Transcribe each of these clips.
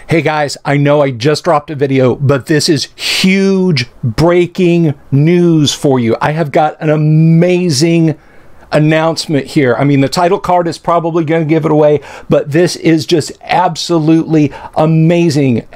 Hey guys, I know I just dropped a video, but this is huge breaking news for you. I have got an amazing announcement here. I mean, the title card is probably going to give it away, but this is just absolutely amazing.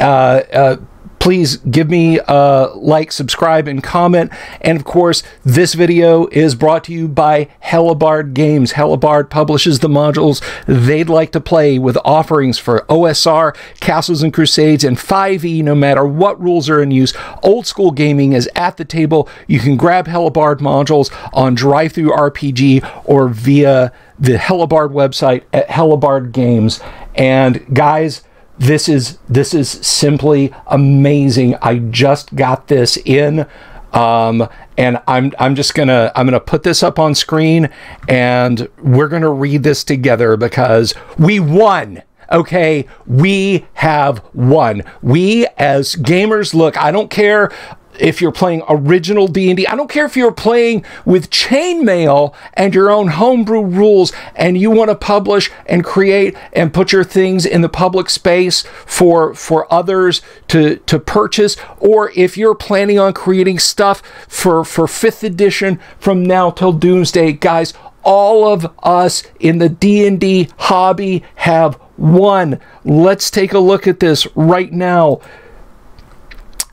Please give me a like, subscribe, and comment. And of course, this video is brought to you by Hellebarde Games. Hellebarde publishes the modules they'd like to play with offerings for OSR, Castles and Crusades, and 5e, no matter what rules are in use. Old school gaming is at the table. You can grab Hellebarde modules on DriveThruRPG or via the Hellebarde website at Hellebarde Games. And guys, this is simply amazing. I just got this in, and I'm gonna put this up on screen, and we're gonna read this together because we won. Okay, we have won. We as gamers, look, I don't care if you're playing original D&D, I don't care if you're playing with chainmail and your own homebrew rules and you want to publish and create and put your things in the public space for others to purchase, or if you're planning on creating stuff for 5th edition from now till Doomsday. Guys, all of us in the D&D hobby have won. Let's take a look at this right now.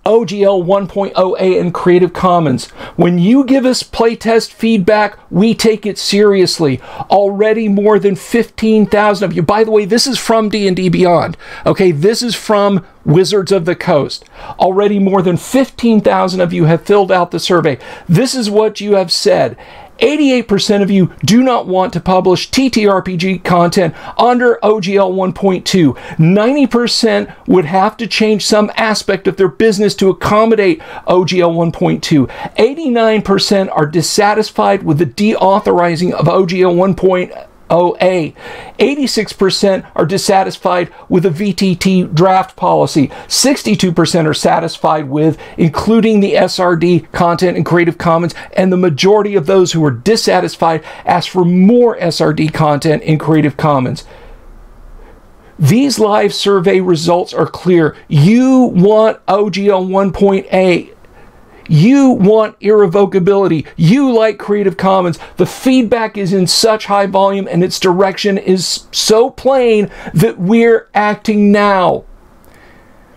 OGL 1.0A and Creative Commons. When you give us playtest feedback, we take it seriously. Already more than 15,000 of you. By the way, this is from D&D Beyond. Okay, this is from Wizards of the Coast. Already more than 15,000 of you have filled out the survey. This is what you have said. 88% of you do not want to publish TTRPG content under OGL 1.2. 90% would have to change some aspect of their business to accommodate OGL 1.2. 89% are dissatisfied with the deauthorizing of OGL 1.0A. 86% are dissatisfied with the VTT draft policy. 62% are satisfied with including the SRD content in Creative Commons, and the majority of those who are dissatisfied ask for more SRD content in Creative Commons. These live survey results are clear. You want OGL 1.8. You want irrevocability. You like Creative Commons. The feedback is in such high volume and its direction is so plain that we're acting now.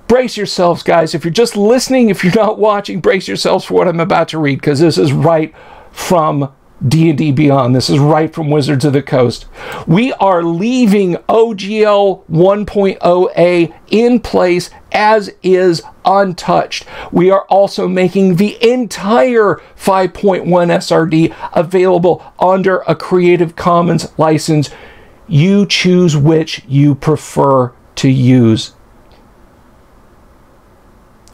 Brace yourselves, guys. If you're just listening, if you're not watching, brace yourselves for what I'm about to read, because this is right from D&D Beyond. This is right from Wizards of the Coast. We are leaving OGL 1.0A in place as is, untouched. We are also making the entire 5.1 SRD available under a Creative Commons license. You choose which you prefer to use.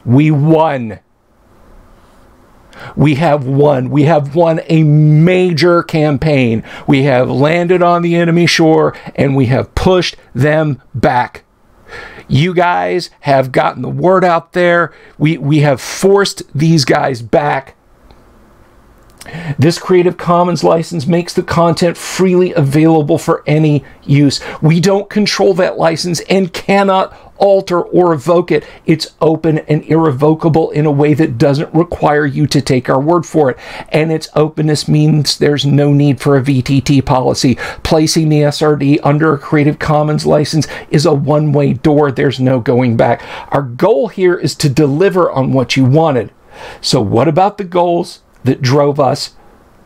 We won. We have won. We have won a major campaign. We have landed on the enemy shore and we have pushed them back. You guys have gotten the word out there. We have forced these guys back. This Creative Commons license makes the content freely available for any use. We don't control that license and cannot alter or revoke it. It's open and irrevocable in a way that doesn't require you to take our word for it. And its openness means there's no need for a VTT policy. Placing the SRD under a Creative Commons license is a one-way door. There's no going back. Our goal here is to deliver on what you wanted. So what about the goals that drove us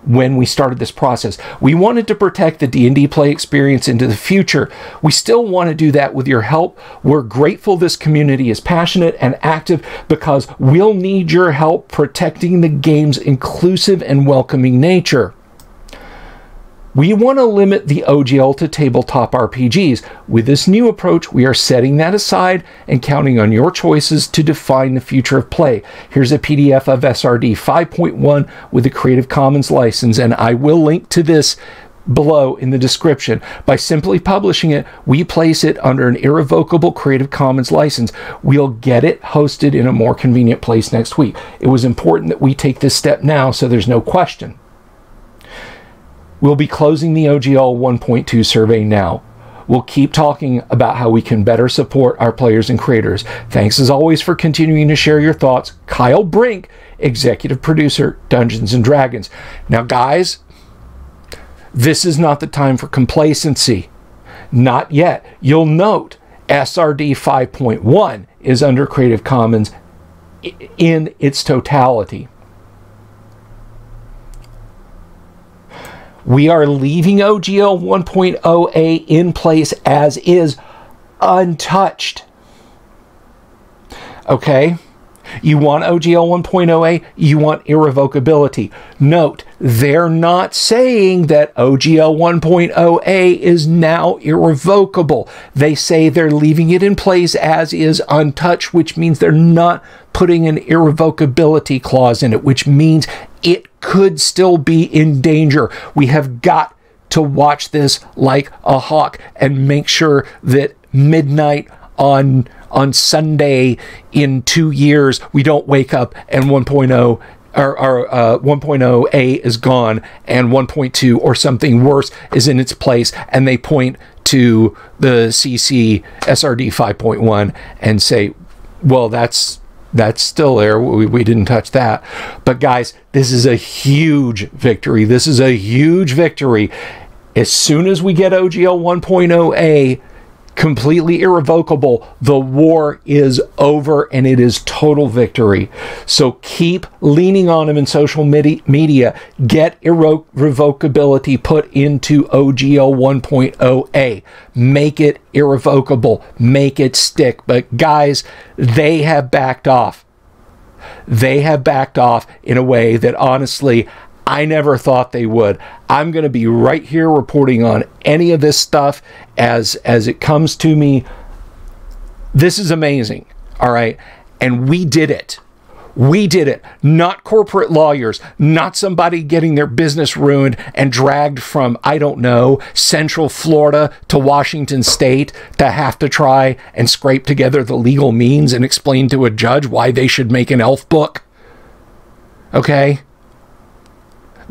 when we started this process? We wanted to protect the D&D play experience into the future. We still want to do that with your help. We're grateful this community is passionate and active because we'll need your help protecting the game's inclusive and welcoming nature. We want to limit the OGL to tabletop RPGs. With this new approach, we are setting that aside and counting on your choices to define the future of play. Here's a PDF of SRD 5.1 with the Creative Commons license, and I will link to this below in the description. By simply publishing it, we place it under an irrevocable Creative Commons license. We'll get it hosted in a more convenient place next week. It was important that we take this step now so there's no question. We'll be closing the OGL 1.2 survey now. We'll keep talking about how we can better support our players and creators. Thanks as always for continuing to share your thoughts. Kyle Brink, executive producer, Dungeons and Dragons. Now, guys, this is not the time for complacency. Not yet. You'll note SRD 5.1 is under Creative Commons in its totality. We are leaving OGL 1.0A in place as is, untouched. Okay? You want OGL 1.0A, you want irrevocability. Note, they're not saying that OGL 1.0A is now irrevocable. They say they're leaving it in place as is, untouched, which means they're not putting an irrevocability clause in it, which means it could still be in danger. We have got to watch this like a hawk and make sure that midnight on Sunday in 2 years, we don't wake up and 1.0 or 1.0A is gone and 1.2 or something worse is in its place, and they point to the CC SRD 5.1 and say, well, that's still there. We didn't touch that. But guys, this is a huge victory. This is a huge victory. As soon as we get OGL 1.0A completely irrevocable, the war is over and it is total victory. So keep leaning on them in social media. Get irrevocability put into OGL 1.0A. Make it irrevocable. Make it stick. But guys, they have backed off. They have backed off in a way that honestly, I never thought they would. I'm going to be right here reporting on any of this stuff as it comes to me. This is amazing. All right. And we did it. We did it. Not corporate lawyers, not somebody getting their business ruined and dragged from, I don't know, Central Florida to Washington State to have to try and scrape together the legal means and explain to a judge why they should make an elf book. Okay.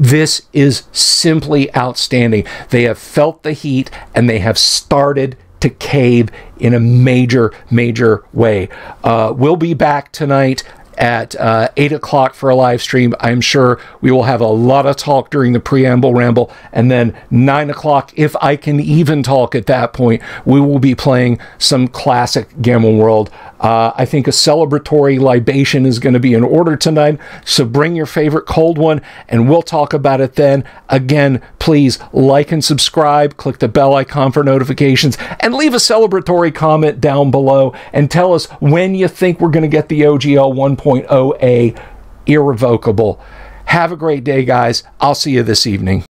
This is simply outstanding. They have felt the heat and they have started to cave in a major, major way. We'll be back tonight at 8 o'clock for a live stream. I'm sure we will have a lot of talk during the preamble ramble, and then 9 o'clock, if I can even talk at that point, we will be playing some classic Gamma World. I think a celebratory libation is going to be in order tonight, so bring your favorite cold one and we'll talk about it then. Again, please like and subscribe, click the bell icon for notifications, and leave a celebratory comment down below and tell us when you think we're going to get the OGL 1.0A irrevocable. Have a great day, guys. I'll see you this evening.